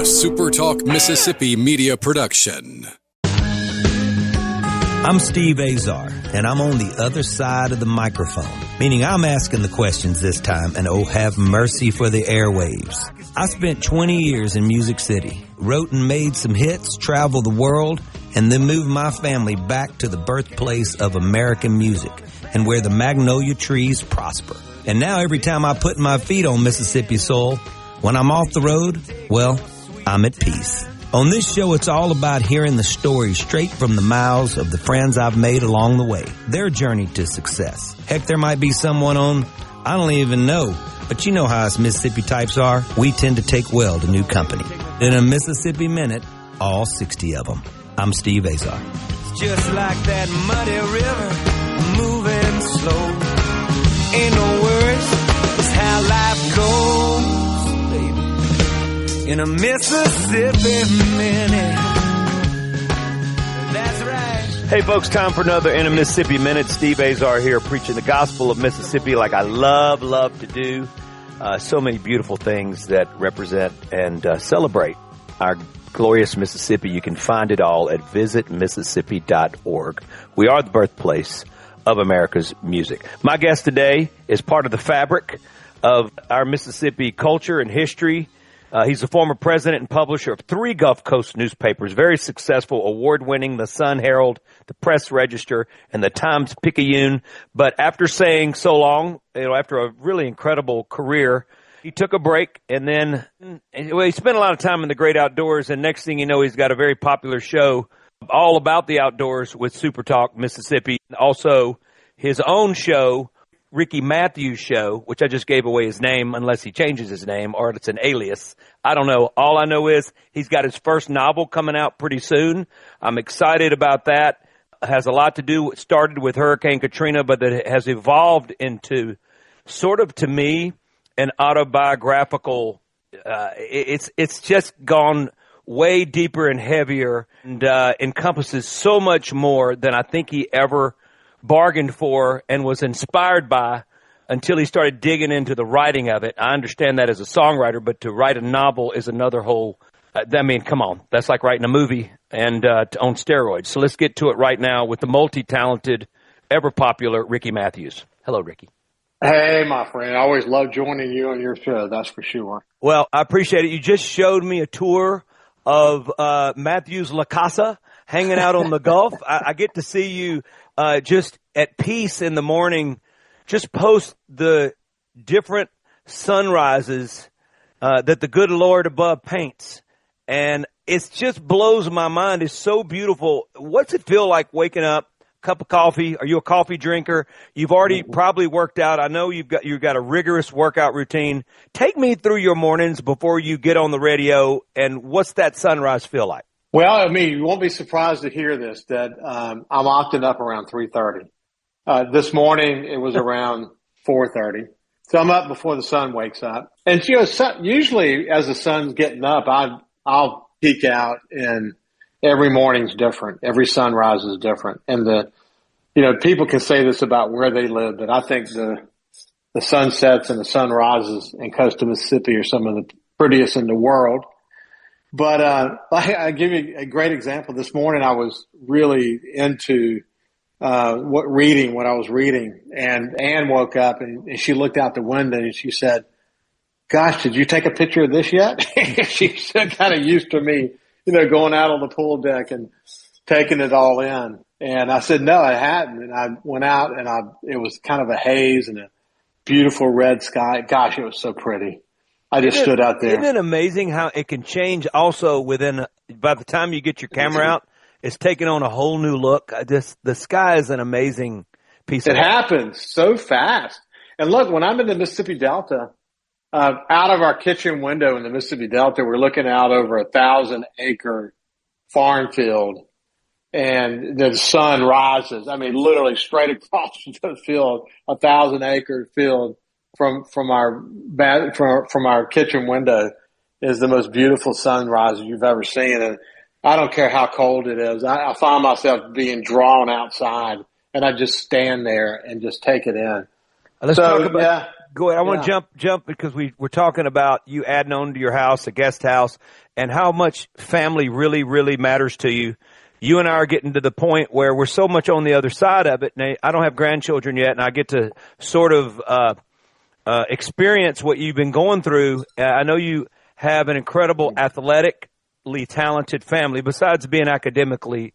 SuperTalk Mississippi Media production. I'm Steve Azar, and I'm on the other side of the microphone, meaning I'm asking the questions this time, and oh, have mercy for the airwaves. I spent 20 years in Music City, wrote and made some hits, traveled the world, and then moved my family back to the birthplace of American music and where the magnolia trees prosper. And now every time I put my feet on Mississippi soil, when I'm off the road, well, I'm at peace. On this show, it's all about hearing the stories straight from the mouths of the friends I've made along the way, their journey to success. Heck, there might be someone on, I don't even know, but you know how us Mississippi types are. We tend to take well to new company. In a Mississippi Minute, all 60 of them. I'm Steve Azar. It's just like that muddy river, moving slow. Ain't no worries, it's how life goes, baby. In a Mississippi Minute. That's right. Hey folks, time for another In a Mississippi Minute. Steve Azar here, preaching the gospel of Mississippi like I love to do. So many beautiful things that represent and celebrate our glorious Mississippi. You can find it all at visitmississippi.org. We are the birthplace of America's music. My guest today is part of the fabric of our Mississippi culture and history. He's the former president and publisher of 3 Gulf Coast newspapers, very successful, award-winning, the Sun Herald, the Press Register, and the Times-Picayune. But after saying so long, after a really incredible career, he took a break, and then he spent a lot of time in the great outdoors, and next thing you know, he's got a very popular show all about the outdoors with SuperTalk Mississippi. Also, his own show, Ricky Matthews Show, which I just gave away his name unless he changes his name or it's an alias. I don't know. All I know is he's got his first novel coming out pretty soon. I'm excited about that. It has a lot to do, it started with Hurricane Katrina, but it has evolved into sort of, to me, an autobiographical, it's just gone way deeper and heavier and encompasses so much more than I think he ever bargained for and was inspired by until he started digging into the writing of it. I understand that as a songwriter, but to write a novel is another whole, come on, that's like writing a movie and on steroids. So let's get to it right now with the multi-talented, ever-popular Ricky Matthews. Hello, Ricky. Hey, my friend. I always love joining you on your show, that's for sure. Well, I appreciate it. You just showed me a tour of Matthews La Casa, hanging out on the Gulf. I get to see you just at peace in the morning, just post the different sunrises that the good Lord above paints. And it just blows my mind. It's so beautiful. What's it feel like waking up? Cup of coffee? Are you a coffee drinker? You've already probably worked out. I know you've got a rigorous workout routine. Take me through your mornings before you get on the radio, and what's that sunrise feel like? Well, I mean, you won't be surprised to hear this, that I'm often up around 3:30. This morning it was around 4:30. So I'm up before the sun wakes up. And usually as the sun's getting up, I'll peek out, and every morning's different. Every sunrise is different. And people can say this about where they live, but I think the sunsets and the sunrises in coastal Mississippi are some of the prettiest in the world. But I give you a great example. This morning I was really into what I was reading, and Ann woke up and she looked out the window and she said, "Gosh, did you take a picture of this yet?" She's kind of used to me, going out on the pool deck and taking it all in. And I said, no, I hadn't. And I went out and it was kind of a haze and a beautiful red sky. Gosh, it was so pretty. I just stood out there. Isn't it amazing how it can change also by the time you get your camera out, it's taking on a whole new look. The sky is an amazing piece of art. It happens so fast. And look, when I'm in the Mississippi Delta, out of our kitchen window in the Mississippi Delta, we're looking out over 1,000-acre farm field, and the sun rises. I mean, literally straight across the field, 1,000-acre field from our kitchen window is the most beautiful sunrise you've ever seen. And I don't care how cold it is. I find myself being drawn outside, and I just stand there and just take it in. Let's talk about Go ahead. I want to jump because we're talking about you adding on to your house, a guest house, and how much family really, really matters to you. You and I are getting to the point where we're so much on the other side of it. And I don't have grandchildren yet, and I get to sort of experience what you've been going through. I know you have an incredible, athletically talented family, besides being academically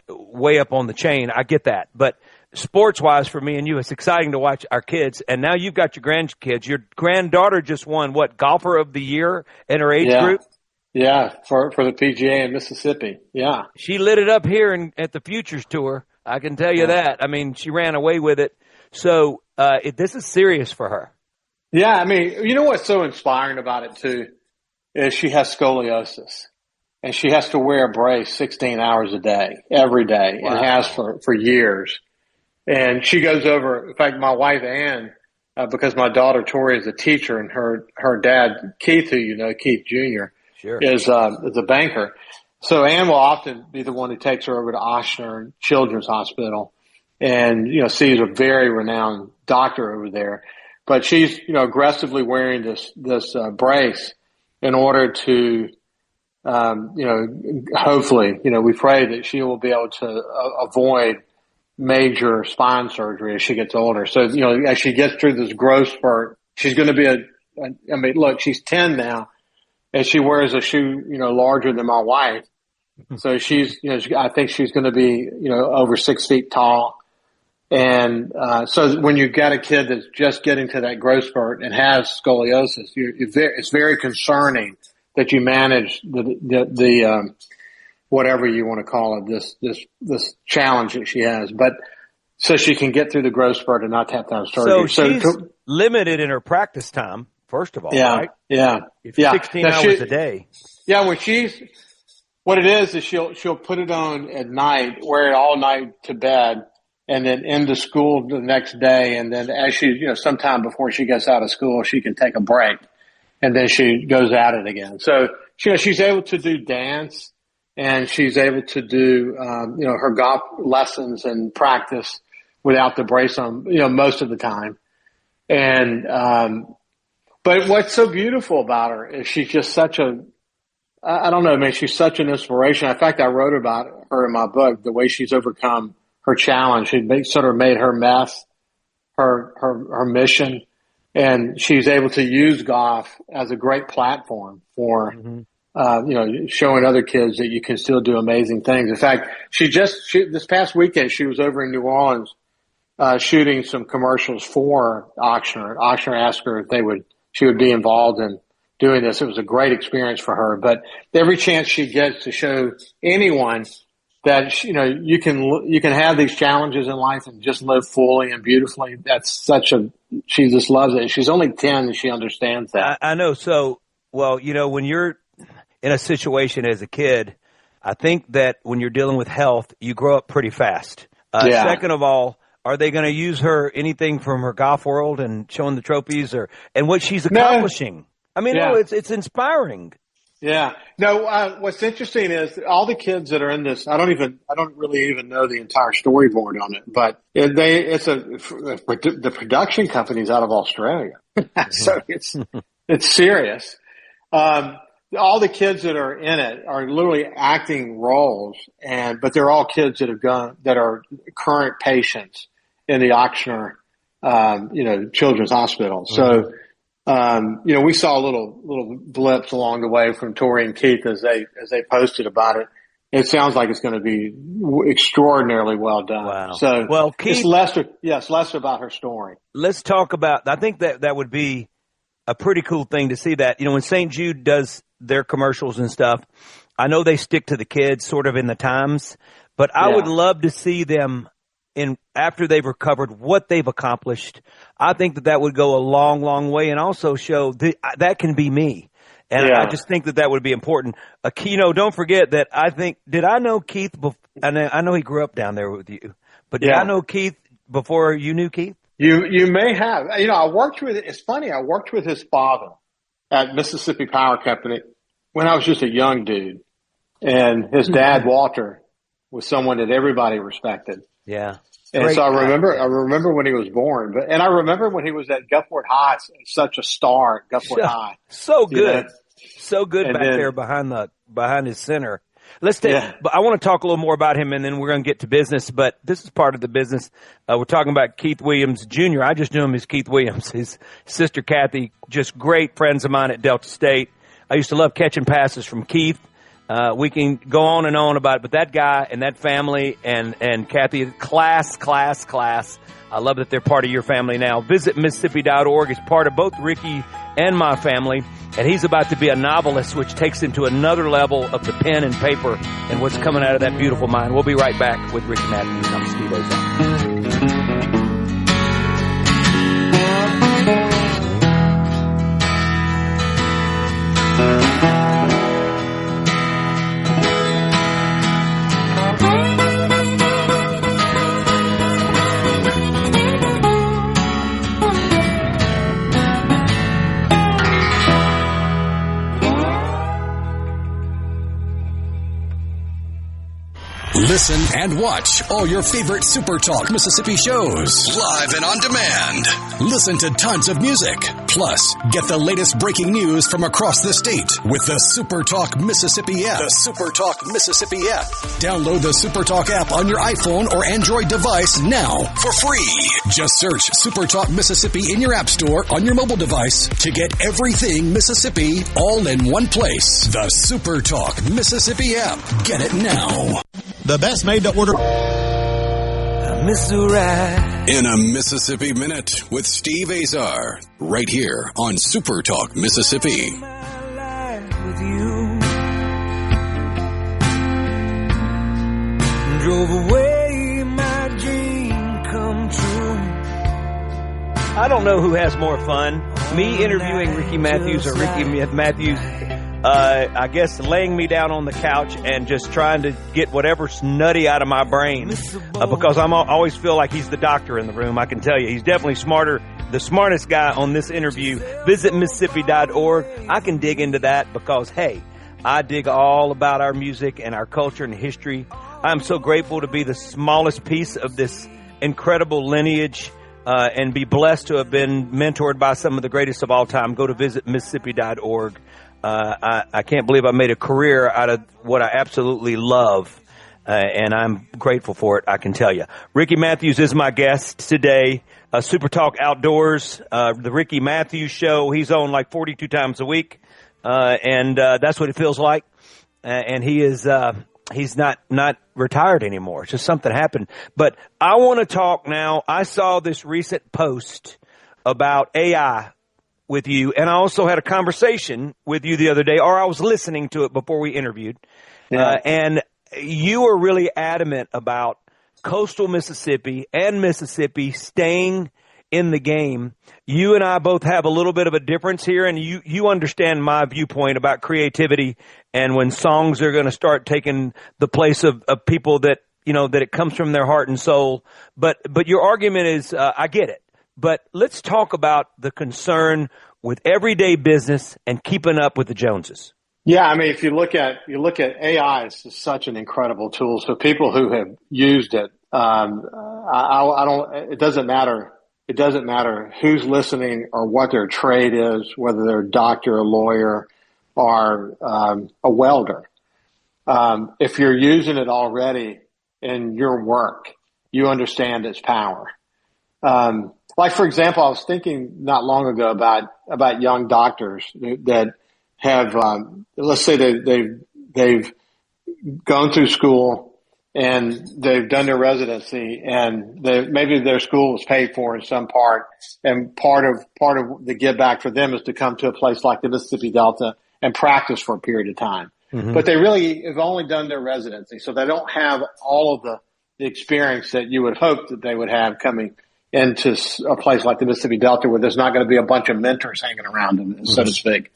way up on the chain. I get that. But sports-wise, for me and you, it's exciting to watch our kids. And now you've got your grandkids. Your granddaughter just won, Golfer of the Year in her age group? Yeah, for the PGA in Mississippi. Yeah. She lit it up here at the Futures Tour. I can tell you that. I mean, she ran away with it. So this is serious for her. Yeah, I mean, you know what's so inspiring about it, too, is she has scoliosis. And she has to wear a brace 16 hours a day, every day, and has for years. And she goes over, in fact, my wife, Ann, because my daughter, Tori, is a teacher, and her dad, Keith, who you know, Keith Jr., is a banker. So Ann will often be the one who takes her over to Ochsner Children's Hospital and, you know, sees a very renowned doctor over there. But she's, you know, aggressively wearing this brace in order to, you know, hopefully, you know, we pray that she will be able to avoid major spine surgery as she gets older. So, you know, as she gets through this growth spurt, she's going to be I mean, look, she's 10 now, and she wears a shoe, you know, larger than my wife. So she's, you know, I think she's going to be, you know, over 6 feet tall. And so when you've got a kid that's just getting to that growth spurt and has scoliosis, it's very concerning that you manage the whatever you want to call it, this challenge that she has. But so she can get through the growth spurt and not have to have surgery. So she's limited in her practice time, first of all, right? Yeah. If 16 hours a day. Yeah, what it is she'll put it on at night, wear it all night to bed, and then into school the next day. And then as she, you know, sometime before she gets out of school, she can take a break, and then she goes at it again. So, you know, she's able to do dance, and she's able to do, you know, her golf lessons and practice without the brace on, you know, most of the time. And, but what's so beautiful about her is she's just I don't know, man, she's such an inspiration. In fact, I wrote about her in my book, the way she's overcome her challenge. She sort of made her mess her mission, and she's able to use golf as a great platform for, you know, showing other kids that you can still do amazing things. In fact, this past weekend, she was over in New Orleans, shooting some commercials for Ochsner. Ochsner asked her if she would be involved in doing this. It was a great experience for her, but every chance she gets to show anyone that, you know, you can have these challenges in life and just live fully and beautifully. She just loves it. She's only 10 and she understands that. I know. So, well, you know, when you're in a situation as a kid, I think that when you're dealing with health, you grow up pretty fast. Second of all, are they going to use her anything from her golf world and showing the trophies and what she's accomplishing? I mean, no, it's inspiring. Yeah. No, what's interesting is all the kids that are in this, I don't really even know the entire storyboard on it, but the production company's out of Australia. So it's serious. All the kids that are in it are literally acting roles, but they're all kids that are current patients in the Ochsner, you know, Children's Hospital. So, you know, we saw little blips along the way from Tori and Keith as they posted about it. It sounds like it's going to be extraordinarily well done. Wow. So, well, Keith, it's less about her story. Let's talk about, I think that would be a pretty cool thing to see that, you know, when St. Jude does their commercials and stuff, I know they stick to the kids sort of in the times, but I would love to see them after they've recovered what they've accomplished. I think that would go a long, long way and also show that can be me. And I just think that would be important. Aquino, don't forget that did I know Keith? I know he grew up down there with you, but did I know Keith before you knew Keith? You may have. You know, it's funny, I worked with his father at Mississippi Power Company when I was just a young dude. And his dad, Walter, was someone that everybody respected. Yeah. And so I remember when he was born, and I remember when he was at Gulfport High, such a star at Gulfport High. So good. So good back there behind his center. But I want to talk a little more about him, and then we're going to get to business. But this is part of the business. We're talking about Keith Williams Jr. I just knew him as Keith Williams. His sister Kathy, just great friends of mine at Delta State. I used to love catching passes from Keith. We can go on and on about it, but that guy and that family and Kathy, class. I love that they're part of your family now. Visit Mississippi.org. It's part of both Ricky and my family, and he's about to be a novelist, which takes him to another level of the pen and paper and what's coming out of that beautiful mind. We'll be right back with Ricky Matthews. I'm Steve Azar. Listen and watch all your favorite SuperTalk Mississippi shows live and on demand. Listen to tons of music. Plus, get the latest breaking news from across the state with the SuperTalk Mississippi app. The SuperTalk Mississippi app. Download the SuperTalk app on your iPhone or Android device now for free. Just search SuperTalk Mississippi in your app store on your mobile device to get everything Mississippi all in one place. The SuperTalk Mississippi app. Get it now. The best made-to-order. I miss a ride. In a Mississippi Minute with Steve Azar, right here on SuperTalk Mississippi. My life with you. Drove away my dream come true. I don't know who has more fun, me interviewing Ricky Matthews or Ricky Matthews I guess laying me down on the couch and just trying to get whatever's nutty out of my brain because I always feel like he's the doctor in the room. I can tell you, he's definitely the smartest guy on this interview. Visit Mississippi.org. I can dig into that because, hey, I dig all about our music and our culture and history. I'm so grateful to be the smallest piece of this incredible lineage and be blessed to have been mentored by some of the greatest of all time. Go to visit Mississippi.org. I can't believe I made a career out of what I absolutely love, and I'm grateful for it, I can tell you. Ricky Matthews is my guest today. Super Talk Outdoors, the Ricky Matthews Show. He's on like 42 times a week, and that's what it feels like. And he is he's not retired anymore. It's just something happened. But I want to talk now. I saw this recent post about AI with you, and I also had a conversation with you the other day, or I was listening to it before we interviewed. Yeah. And you were really adamant about coastal Mississippi and Mississippi staying in the game. You and I both have a little bit of a difference here, and you understand my viewpoint about creativity and when songs are going to start taking the place of people that, you know, that it comes from their heart and soul. But your argument is, I get it. But let's talk about the concern with everyday business and keeping up with the Joneses. Yeah, I mean, if you look at AI, it's such an incredible tool. So people who have used it, it doesn't matter. It doesn't matter who's listening or what their trade is, whether they're a doctor, a lawyer, or a welder. If you're using it already in your work, you understand its power. Like, for example, I was thinking not long ago about young doctors that have, let's say they've gone through school and they've done their residency, and maybe their school was paid for in some part, and part of the give back for them is to come to a place like the Mississippi Delta and practice for a period of time. Mm-hmm. But they really have only done their residency, so they don't have all of the experience that you would hope that they would have coming into a place like the Mississippi Delta, where there's not going to be a bunch of mentors hanging around them, so to speak.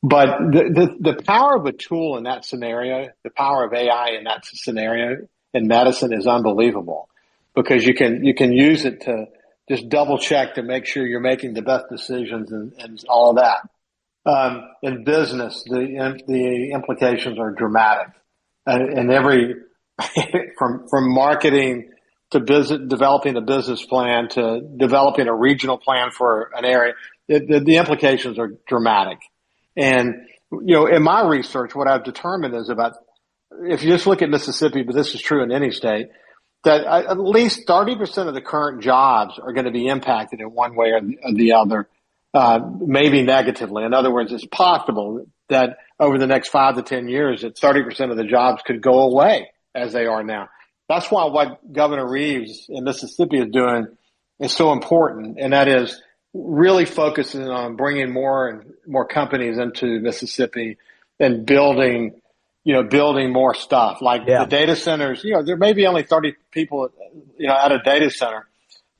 But the power of a tool in that scenario, the power of AI in that scenario in medicine is unbelievable, because you can use it to just double check to make sure you're making the best decisions and all that. In business, the implications are dramatic, and every from marketing developing a business plan to developing a regional plan for an area, the implications are dramatic. And, in my research, what I've determined is if you just look at Mississippi, but this is true in any state, that at least 30% of the current jobs are going to be impacted in one way or the other, maybe negatively. In other words, it's possible that over the next 5 to 10 years, that 30% of the jobs could go away as they are now. That's why what Governor Reeves in Mississippi is doing is so important, and that is really focusing on bringing more and more companies into Mississippi and building more stuff like the data centers. There may be only 30 people, at a data center,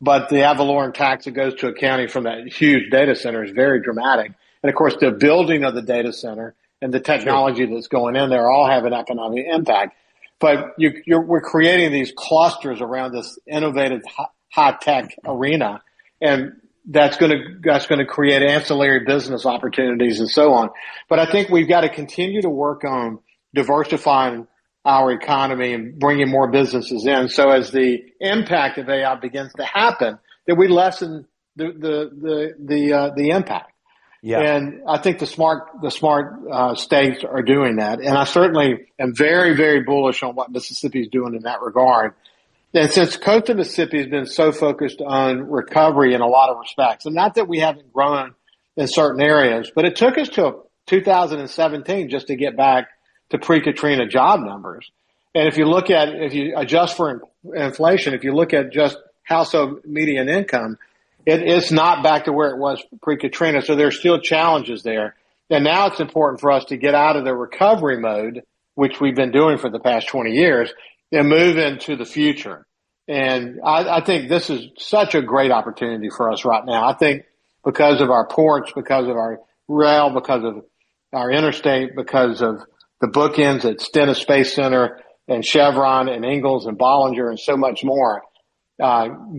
but the ad valorem tax that goes to a county from that huge data center is very dramatic. And of course, the building of the data center and the technology that's going in there all have an economic impact. But we're creating these clusters around this innovative high tech arena, and that's going to create ancillary business opportunities and so on. But I think we've got to continue to work on diversifying our economy and bringing more businesses in. So as the impact of AI begins to happen, that we lessen the impact. Yeah. And I think the smart states are doing that. And I certainly am very, very bullish on what Mississippi is doing in that regard. And since Coastal Mississippi has been so focused on recovery in a lot of respects, and not that we haven't grown in certain areas, but it took us to 2017 just to get back to pre-Katrina job numbers. And if you adjust for inflation, if you look at just household median income, it's not back to where it was pre-Katrina. So there's still challenges there. And now it's important for us to get out of the recovery mode, which we've been doing for the past 20 years, and move into the future. And I think this is such a great opportunity for us right now. I think because of our ports, because of our rail, because of our interstate, because of the bookends at Stennis Space Center and Chevron and Ingalls and Bollinger and so much more,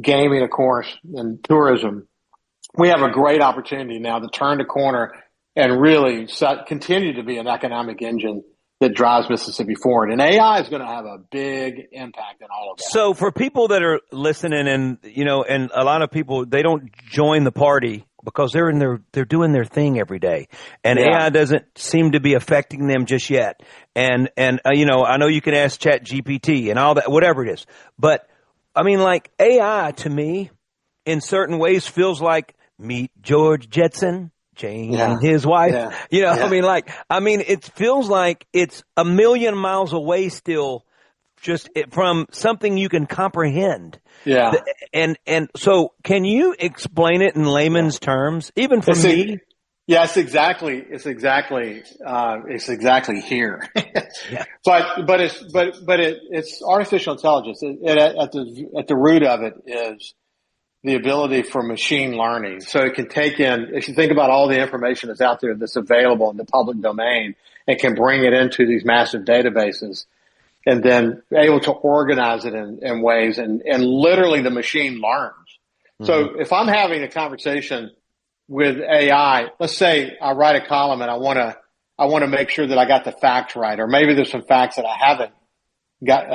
gaming, of course, and tourism, we have a great opportunity now to turn the corner and really continue to be an economic engine that drives Mississippi forward. And AI is going to have a big impact in all of that. So for people that are listening and a lot of people, they don't join the party because they're doing their thing every day. And AI doesn't seem to be affecting them just yet. And I know you can ask ChatGPT and all that, whatever it is. But I mean, like AI to me in certain ways feels like meet George Jetson. Jane and his wife, it feels like it's a million miles away still, just from something you can comprehend. Yeah. And so can you explain it in layman's terms, even for me? Yeah, it's exactly here. But it's artificial intelligence. At the root of it is the ability for machine learning. So it can take in, if you think about all the information that's out there that's available in the public domain, it can bring it into these massive databases and then able to organize it in ways and literally the machine learns. Mm-hmm. So if I'm having a conversation with AI, let's say I write a column and I want to make sure that I got the facts right, or maybe there's some facts that I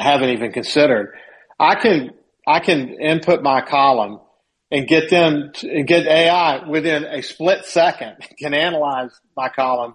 haven't even considered. I can input my column and get AI within a split second can analyze my column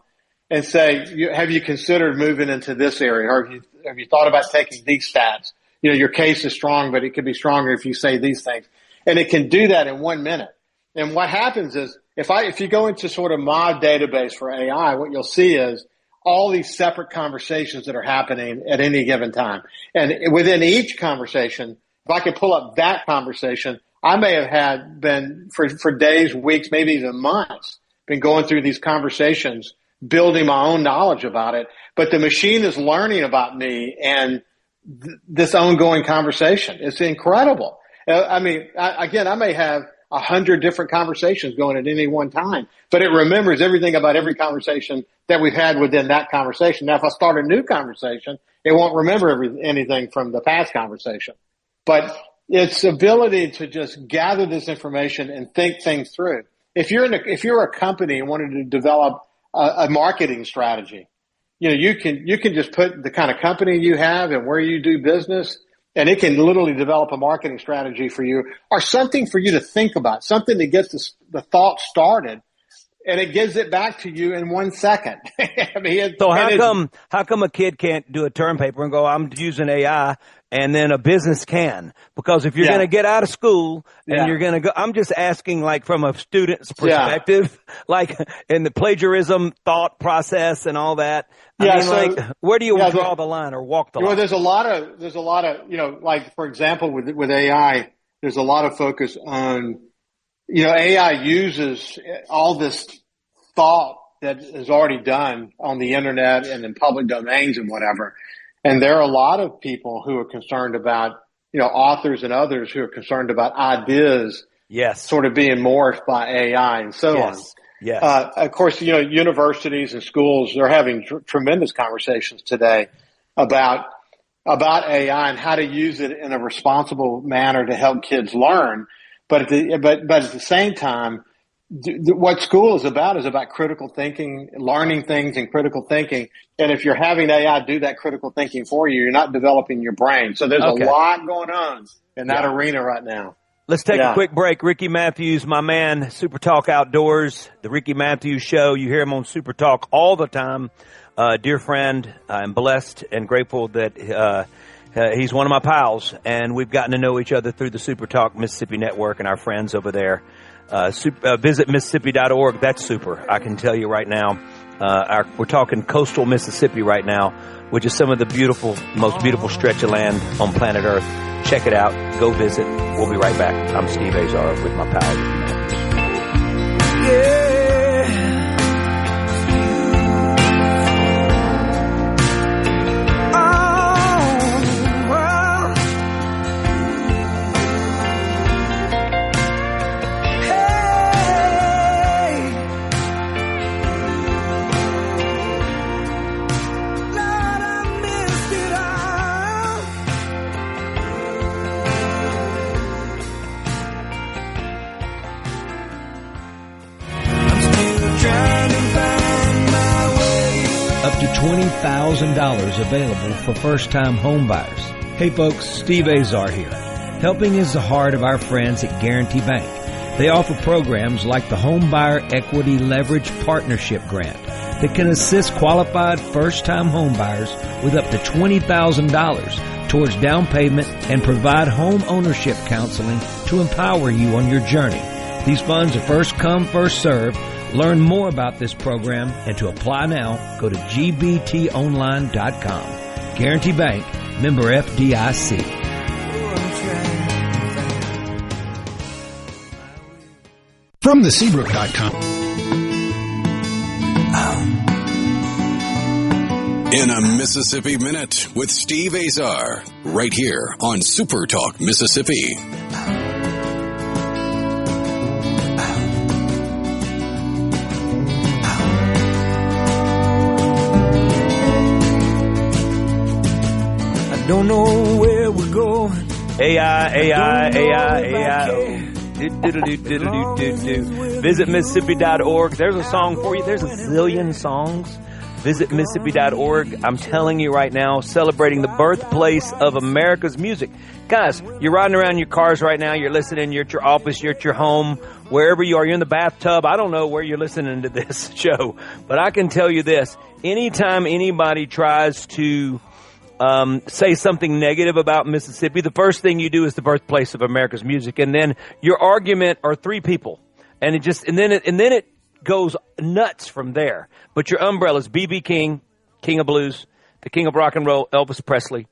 and say, have you considered moving into this area? Or have you thought about taking these stats? Your case is strong, but it could be stronger if you say these things. And it can do that in 1 minute. And what happens is if you go into sort of my database for AI, what you'll see is all these separate conversations that are happening at any given time. And within each conversation, if I could pull up that conversation, I may have been for days, weeks, maybe even months, been going through these conversations, building my own knowledge about it. But the machine is learning about me and this ongoing conversation. It's incredible. I may have 100 different conversations going at any one time, but it remembers everything about every conversation that we've had within that conversation. Now, if I start a new conversation, it won't remember anything from the past conversation. But its ability to just gather this information and think things through. If you're a company and wanted to develop a marketing strategy, you can just put the kind of company you have and where you do business and it can literally develop a marketing strategy for you or something for you to think about, something that gets the thought started, and it gives it back to you in 1 second. I mean, so how come a kid can't do a term paper and go, I'm using AI, and then a business can? Because if you're going to get out of school and you're going to go, I'm just asking, like, from a student's perspective, like in the plagiarism thought process and all that. I mean, like, where do you draw the line or walk the line? Well, there's a lot of, like, for example, with AI, there's a lot of focus on, AI uses all this thought that is already done on the internet and in public domains and whatever. And there are a lot of people who are concerned about, authors and others who are concerned about ideas sort of being morphed by AI and so on. Yes. Of course, universities and schools are having tremendous conversations today about AI and how to use it in a responsible manner to help kids learn. But at the same time, what school is about critical thinking, learning things and critical thinking. And if you're having AI do that critical thinking for you, you're not developing your brain. So there's a lot going on in that arena right now. Let's take a quick break. Ricky Matthews, my man, Super Talk Outdoors, the Ricky Matthews Show. You hear him on Super Talk all the time. Dear friend, I'm blessed and grateful that he's one of my pals, and we've gotten to know each other through the Super Talk Mississippi Network and our friends over there. Visit Mississippi.org. That's super. I can tell you right now. We're talking coastal Mississippi right now, which is some of the most beautiful stretch of land on planet Earth. Check it out. Go visit. We'll be right back. I'm Steve Azar with my pal, Ricky Matthews. Yeah. $20,000 available for first-time home buyers. Hey folks, Steve Azar here. Helping is the heart of our friends at Guarantee Bank. They offer programs like the Home Buyer Equity Leverage Partnership Grant that can assist qualified first-time home buyers with up to $20,000 towards down payment and provide home ownership counseling to empower you on your journey. These funds are first come, first served. Learn more about this program and to apply now, go to gbtonline.com. Guarantee Bank, member FDIC. From theseabrook.com. In a Mississippi Minute with Steve Azar, right here on Super Talk Mississippi. Don't know where we're going. AI. Visit Mississippi.org. There's a song for you. There's a zillion songs. Visit Mississippi.org. I'm telling you right now, celebrating the birthplace of America's music. Guys, you're riding around in your cars right now. You're listening. You're at your office. You're at your home. Wherever you are, you're in the bathtub. I don't know where you're listening to this show, but I can tell you this. Anytime anybody tries to say something negative about Mississippi, the first thing you do is the birthplace of America's music, and then your argument are three people, and then it goes nuts from there. But your umbrellas: B.B. King, King of Blues, the King of Rock and Roll, Elvis Presley,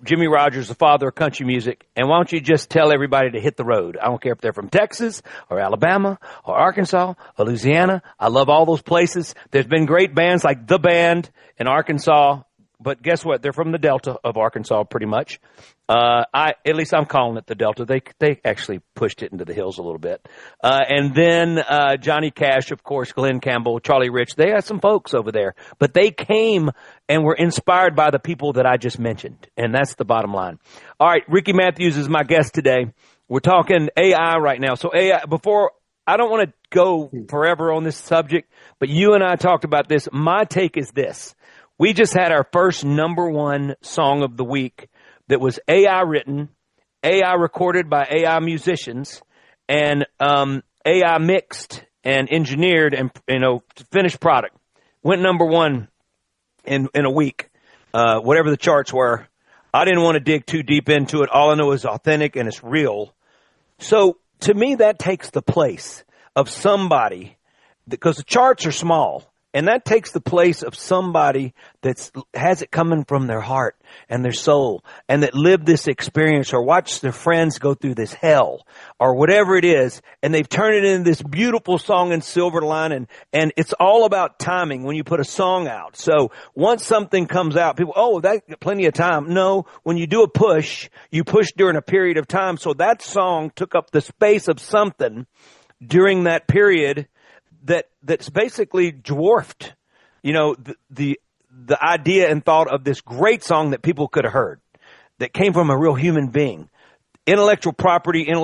Jimmy Rogers, the father of country music. And why don't you just tell everybody to hit the road? I don't care if they're from Texas or Alabama or Arkansas or Louisiana. I love all those places. There's been great bands like The Band in Arkansas. But guess what? They're from the Delta of Arkansas, pretty much. At least I'm calling it the Delta. They actually pushed it into the hills a little bit. And then Johnny Cash, of course, Glenn Campbell, Charlie Rich. They had some folks over there. But they came and were inspired by the people that I just mentioned. And that's the bottom line. All right, Ricky Matthews is my guest today. We're talking AI right now. So AI, I don't want to go forever on this subject, but you and I talked about this. My take is this. We just had our first #1 song of the week that was AI written, AI recorded by AI musicians, and AI mixed and engineered, and finished product. Went number one in a week, whatever the charts were. I didn't want to dig too deep into it. All I know is authentic and it's real. So to me, that takes the place of somebody, because the charts are small, and that takes the place of somebody that has it coming from their heart and their soul, and that lived this experience or watched their friends go through this hell or whatever it is, and they've turned it into this beautiful song in silver lining. And it's all about timing when you put a song out. So once something comes out, people, that plenty of time. No, when you do a push, you push during a period of time. So that song took up the space of something during that period that's basically dwarfed, the idea and thought of this great song that people could have heard, that came from a real human being. Intellectual property, and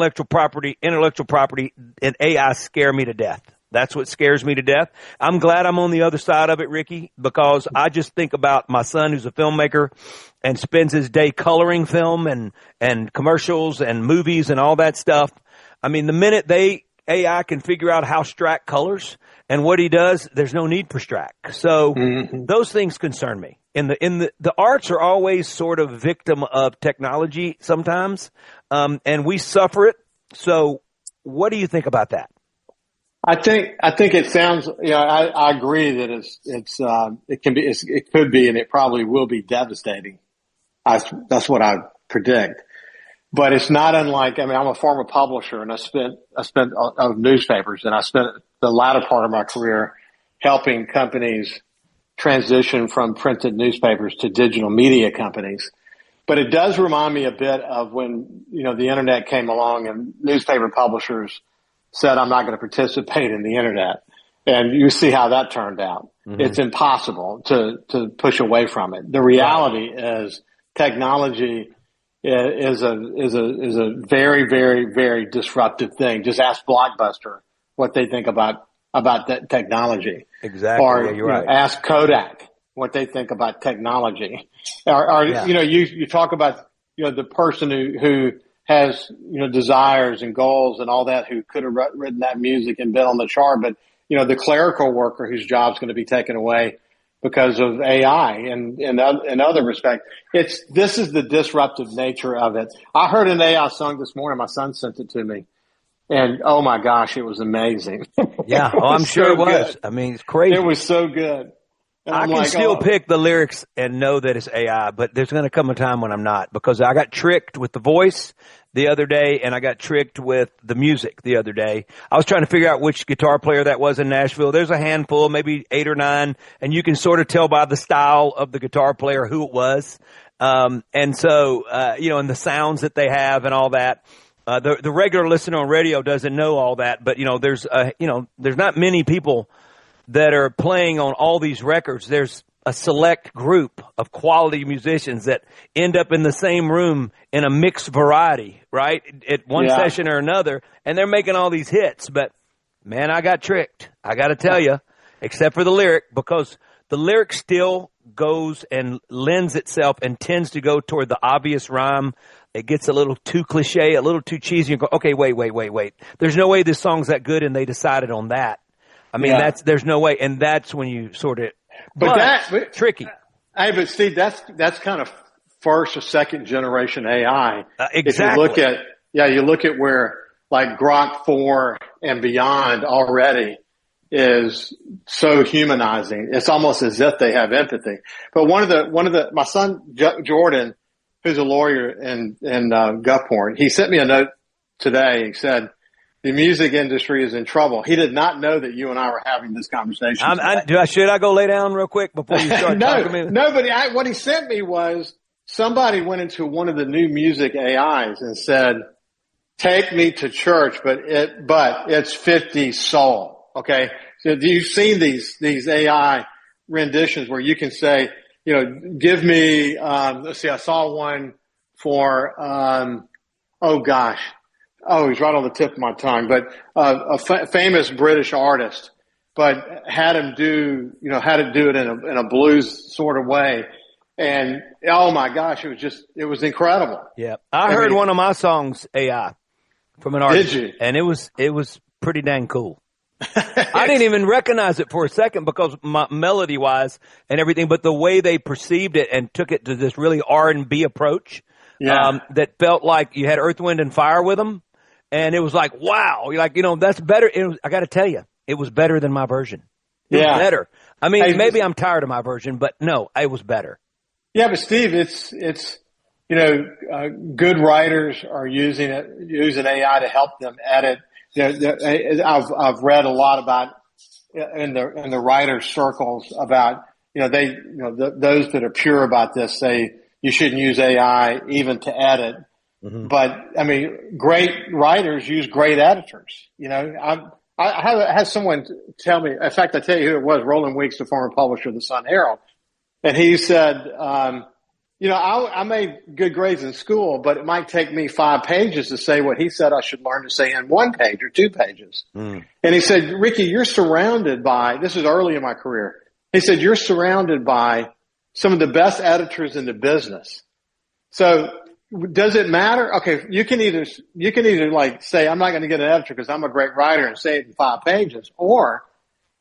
AI scare me to death. That's what scares me to death. I'm glad I'm on the other side of it, Ricky, because I just think about my son, who's a filmmaker and spends his day coloring film and commercials and movies and all that stuff. I mean, the minute AI can figure out how Strack colors and what he does, there's no need for Strack. So those things concern me. The arts are always sort of victim of technology sometimes, and we suffer it. So what do you think about that? I think it sounds, I agree that it could be, and it probably will be devastating. That's what I predict. But it's not unlike, I'm a former publisher, and I spent of newspapers, and I spent the latter part of my career helping companies transition from printed newspapers to digital media companies. But it does remind me a bit of when, the internet came along and newspaper publishers said, I'm not going to participate in the internet. And you see how that turned out. Mm-hmm. It's impossible to push away from it. The reality is technology is a very, very, very disruptive thing. Just ask Blockbuster what they think about that technology. Exactly. Or you're right. Ask Kodak what they think about technology. Or you talk about the person who has desires and goals and all that, who could have written that music and been on the chart, but the clerical worker whose job's going to be taken away because of AI and in other respects. This is the disruptive nature of it. I heard an AI song this morning. My son sent it to me, and oh my gosh, it was amazing. Yeah, I'm sure it was. Good. I mean, it's crazy. It was so good. And I can still pick the lyrics and know that it's AI, but there's going to come a time when I'm not, because I got tricked with the voice the other day, and I got tricked with the music the other day. I was trying to figure out which guitar player that was in Nashville. There's a handful, maybe 8 or 9, and you can sort of tell by the style of the guitar player who it was. And so, and the sounds that they have and all that. The regular listener on radio doesn't know all that, but there's not many people that are playing on all these records. There's a select group of quality musicians that end up in the same room in a mixed variety, right? At one session or another, and they're making all these hits. But man, I got tricked. I got to tell you, except for the lyric, because the lyric still goes and lends itself and tends to go toward the obvious rhyme. It gets a little too cliche, a little too cheesy. You go, okay, wait. There's no way this song's that good, and they decided on that. I mean, there's no way, and that's when you sort of. But tricky. Hey, but Steve, that's kind of first or second generation AI. Exactly. If you look at where like Grok 4 and beyond already is so humanizing. It's almost as if they have empathy. But my son Jordan, who's a lawyer in Gulfport, he sent me a note today. He said, the music industry is in trouble. He did not know that you and I were having this conversation. Should I go lay down real quick before you start talking to me? No, but what he sent me was somebody went into one of the new music AIs and said, take me to church, but it's 50 soul. Okay. So you've seen these AI renditions where you can say, give me, let's see, I saw one for, he's right on the tip of my tongue, but a famous British artist, but had to do it in a blues sort of way. And oh my gosh, it was incredible. Yeah. I heard one of my songs AI from an artist. Did you? And it was pretty dang cool. I didn't even recognize it for a second because melody wise and everything, but the way they perceived it and took it to this really R&B approach, that felt like you had Earth, Wind and Fire with them. And it was like, wow, like, that's better. I got to tell you, it was better than my version. It was better. I mean, maybe I'm tired of my version, but no, it was better. Yeah, but Steve, it's good writers are using AI to help them edit. I've read a lot about in the writers' circles about those that are pure about this say you shouldn't use AI even to edit. Mm-hmm. But I mean, great writers use great editors. I had someone tell me. In fact, I tell you who it was. Roland Weeks, the former publisher of the Sun Herald. And he said, I made good grades in school, but it might take me 5 pages to say what he said I should learn to say in 1 page or 2 pages. Mm. And he said, Ricky, you're surrounded by, this is early in my career. He said, you're surrounded by some of the best editors in the business. So does it matter? Okay. You can either like say, I'm not going to get an editor because I'm a great writer and say it in 5 pages, or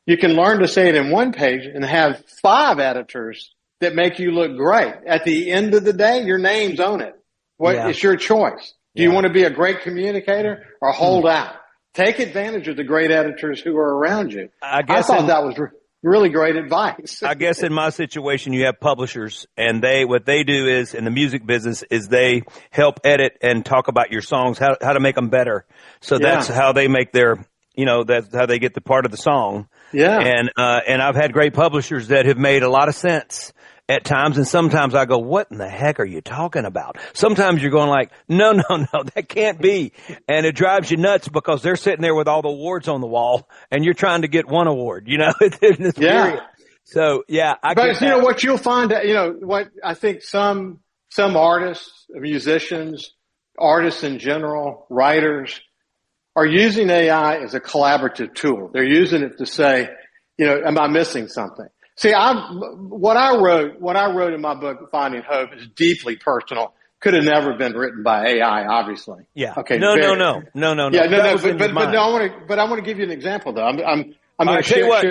you can learn to say it in 1 page and have 5 editors that make you look great. At the end of the day, your name's on it. It's your choice. Do you want to be a great communicator or hold out? Take advantage of the great editors who are around you. I thought that was really great advice. I guess in my situation, you have publishers, and what they do is in the music business is they help edit and talk about your songs, how to make them better. So that's how they make their, that's how they get the part of the song. Yeah. And I've had great publishers that have made a lot of sense at times, and sometimes I go, what in the heck are you talking about? Sometimes you're going like, no, that can't be. And it drives you nuts because they're sitting there with all the awards on the wall and you're trying to get one award, It's period. So but what you'll find, what I think some artists, musicians, artists in general, writers are using AI as a collaborative tool. They're using it to say, am I missing something? See, what I wrote in my book, Finding Hope, is deeply personal. Could have never been written by AI, obviously. Yeah. Okay. No. Yeah, no. But I want to give you an example, though. I'm going to tell you what.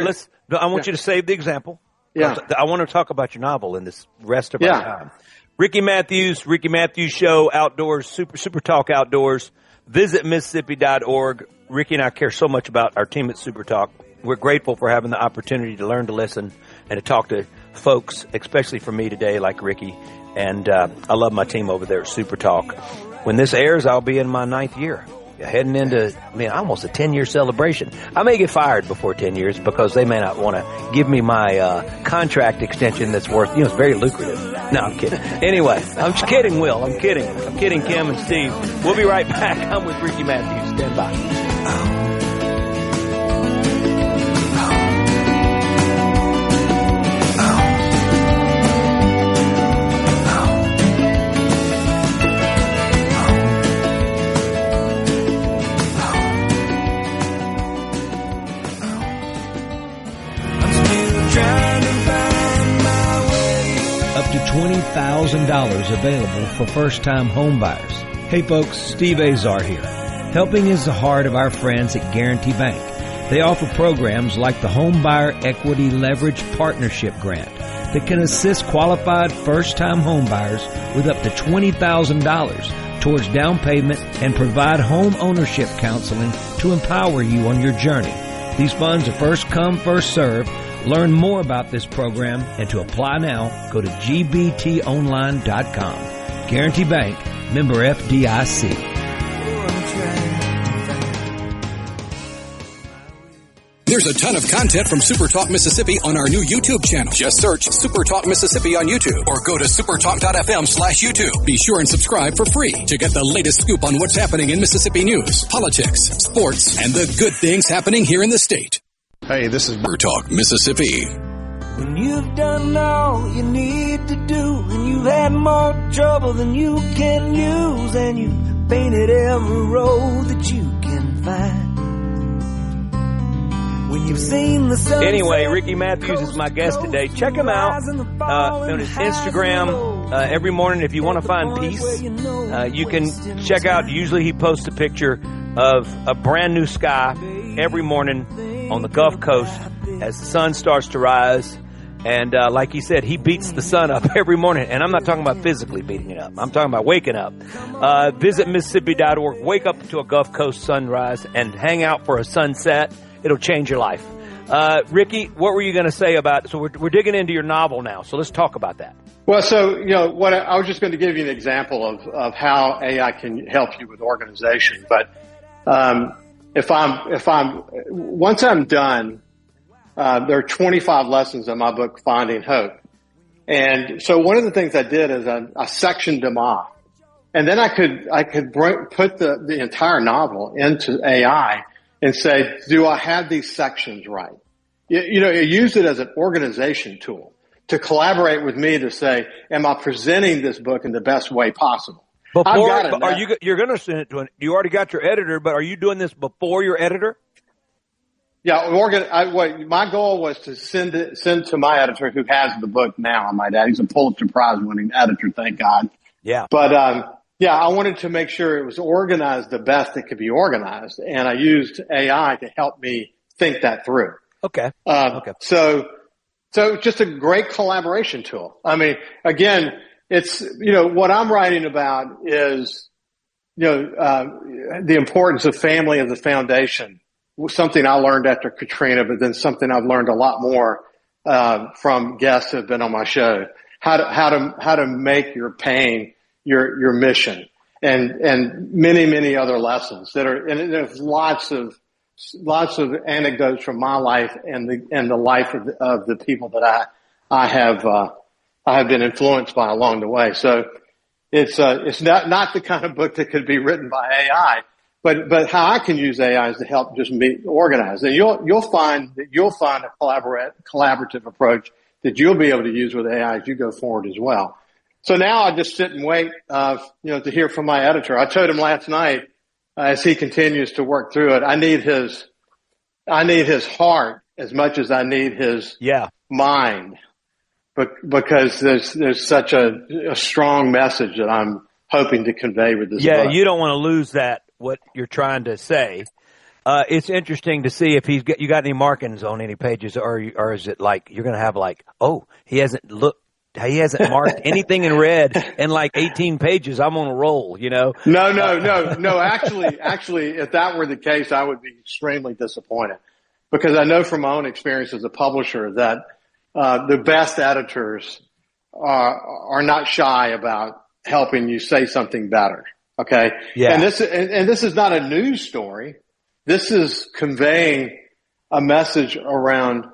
I want you to save the example. Yeah. I want to talk about your novel in this rest of our time. Ricky Matthews Show, Outdoors, Super Talk Outdoors. Visit Mississippi.org. Ricky and I care so much about our team at Super Talk. We're grateful for having the opportunity to learn to listen and to talk to folks, especially for me today, like Ricky. And I love my team over there at Super Talk. When this airs, I'll be in my 9th year, heading into, almost a 10-year celebration. I may get fired before 10 years because they may not want to give me my contract extension that's worth, it's very lucrative. No, I'm kidding. Anyway, I'm just kidding, Will. I'm kidding. Kim and Steve. We'll be right back. I'm with Ricky Matthews. Stand by. $20,000 available for first-time home buyers. Hey folks, Steve Azar here. Helping is the heart of our friends at Guarantee Bank. They offer programs like the Home Buyer Equity Leverage Partnership Grant that can assist qualified first-time home buyers with up to $20,000 towards down payment and provide home ownership counseling to empower you on your journey. These funds are first come, first served. Learn more about this program and to apply now, go to gbtonline.com. Guarantee Bank, member FDIC. There's a ton of content from SuperTalk Mississippi on our new YouTube channel. Just search SuperTalk Mississippi on YouTube or go to supertalk.fm/YouTube. Be sure and subscribe for free to get the latest scoop on what's happening in Mississippi news, politics, sports, and the good things happening here in the state. Hey, this is SuperTalk Mississippi. When you've done all you need to do, and you've had more trouble than you can use, and you've painted every road that you can find, When you've seen the sun. Anyway, Ricky Matthews is my guest today. Check him out on his Instagram every morning. If you want to find peace, you can check out. Usually he posts a picture of a brand new sky every morning on the Gulf Coast as the sun starts to rise. And like he said, he beats the sun up every morning. And I'm not talking about physically beating it up. I'm talking about waking up. Visit Mississippi.org. Wake up to a Gulf Coast sunrise and hang out for a sunset. It'll change your life. Ricky, what were you going to say about, so we're digging into your novel now, so let's talk about that. Well, so, what I was just going to give you an example of how AI can help you with organization. But, once I'm done, there are 25 lessons in my book, Finding Hope. And so one of the things I did is I sectioned them off. And then I could put the entire novel into AI and say, do I have these sections right? You use it as an organization tool to collaborate with me to say, am I presenting this book in the best way possible? You're going to send it to you already got your editor, but are you doing this before your editor? Yeah, my goal was to send to my editor who has the book now, I might add. He's a Pulitzer Prize winning editor, thank God. Yeah. But, I wanted to make sure it was organized the best it could be organized. And I used AI to help me think that through. Okay. So just a great collaboration tool. I mean, again, it's, what I'm writing about is, the importance of family as a foundation. Something I learned after Katrina, but then something I've learned a lot more, from guests who have been on my show. How to make your pain your mission, and many other lessons and there's lots of anecdotes from my life and the life of the people that I have been influenced by along the way. So it's not the kind of book that could be written by AI, but how I can use AI is to help just me organize. And you'll find a collaborative approach that you'll be able to use with AI as you go forward as well. So now I just sit and wait, to hear from my editor. I told him last night, as he continues to work through it, I need his heart as much as I need his mind, because there's such a strong message that I'm hoping to convey with this book. Yeah, you don't want to lose what you're trying to say. It's interesting to see if you got any markings on any pages, or is it like you're going to have he hasn't marked anything in red in like 18 pages. I'm on a roll, No. Actually, if that were the case, I would be extremely disappointed, because I know from my own experience as a publisher that the best editors are not shy about helping you say something better. Okay. Yeah. And this is not a news story. This is conveying a message around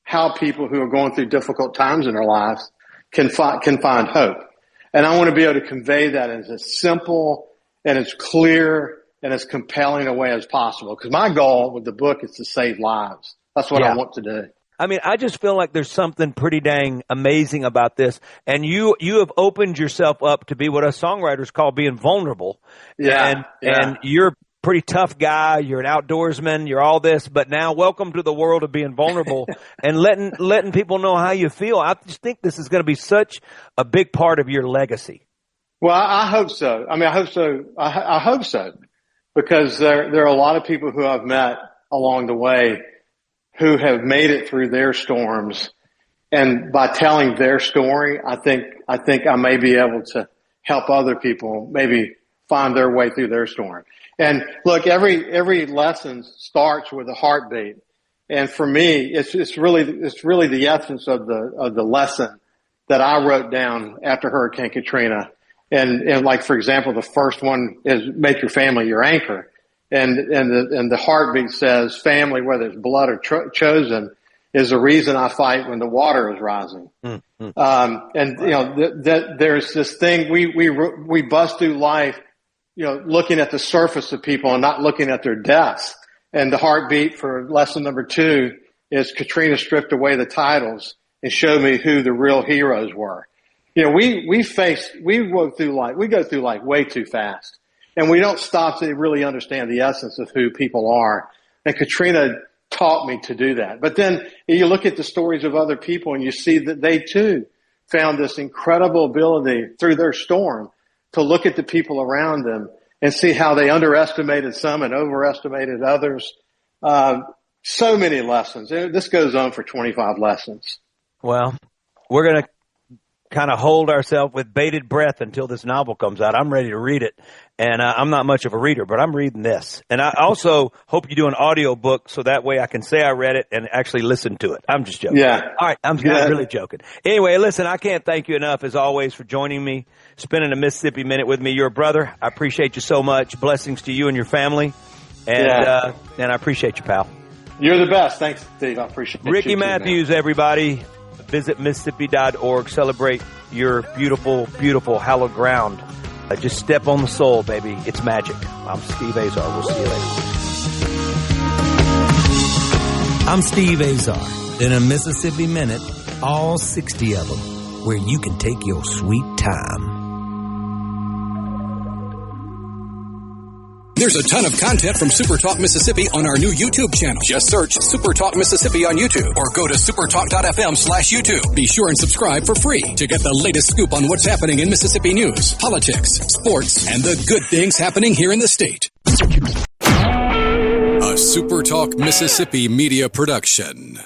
how people who are going through difficult times in their lives can find hope. And I want to be able to convey that as simple and as clear and as compelling a way as possible. Because my goal with the book is to save lives. That's what I want to do. I mean, I just feel like there's something pretty dang amazing about this. And you have opened yourself up to be what us songwriters call being vulnerable. And you're a pretty tough guy. You're an outdoorsman. You're all this. But now welcome to the world of being vulnerable and letting people know how you feel. I just think this is going to be such a big part of your legacy. Well, I hope so. I mean, I hope so. I hope so, because there are a lot of people who I've met along the way who have made it through their storms. And by telling their story, I think I may be able to help other people maybe find their way through their storm. And look, every lesson starts with a heartbeat. And for me, it's really the essence of the lesson that I wrote down after Hurricane Katrina. And like, for example, the first one is make your family your anchor. And the heartbeat says family, whether it's blood or chosen, is the reason I fight when the water is rising. And there's this thing we bust through life, looking at the surface of people and not looking at their deaths. And the heartbeat for lesson number 2 is Katrina stripped away the titles and showed me who the real heroes were. We go through life way too fast, and we don't stop to really understand the essence of who people are. And Katrina taught me to do that. But then you look at the stories of other people and you see that they too found this incredible ability through their storm to look at the people around them and see how they underestimated some and overestimated others. So many lessons. This goes on for 25 lessons. Well, we're going to kind of hold ourselves with bated breath until this novel comes out. I'm ready to read it. And I'm not much of a reader, but I'm reading this. And I also hope you do an audio book so that way I can say I read it and actually listen to it. I'm just joking. Yeah. All right. I'm really joking. Anyway, listen, I can't thank you enough, as always, for joining me, spending a Mississippi Minute with me. You're a brother. I appreciate you so much. Blessings to you and your family. And I appreciate you, pal. You're the best. Thanks, Steve. I appreciate it. Ricky Matthews, everybody. Visit Mississippi.org. Celebrate your beautiful, beautiful hallowed ground. Just step on the soil, baby. It's magic. I'm Steve Azar. We'll see you later. I'm Steve Azar. In a Mississippi Minute, all 60 of them, where you can take your sweet time. There's a ton of content from SuperTalk Mississippi on our new YouTube channel. Just search SuperTalk Mississippi on YouTube or go to supertalk.fm/YouTube. Be sure and subscribe for free to get the latest scoop on what's happening in Mississippi news, politics, sports, and the good things happening here in the state. A SuperTalk Mississippi Media production.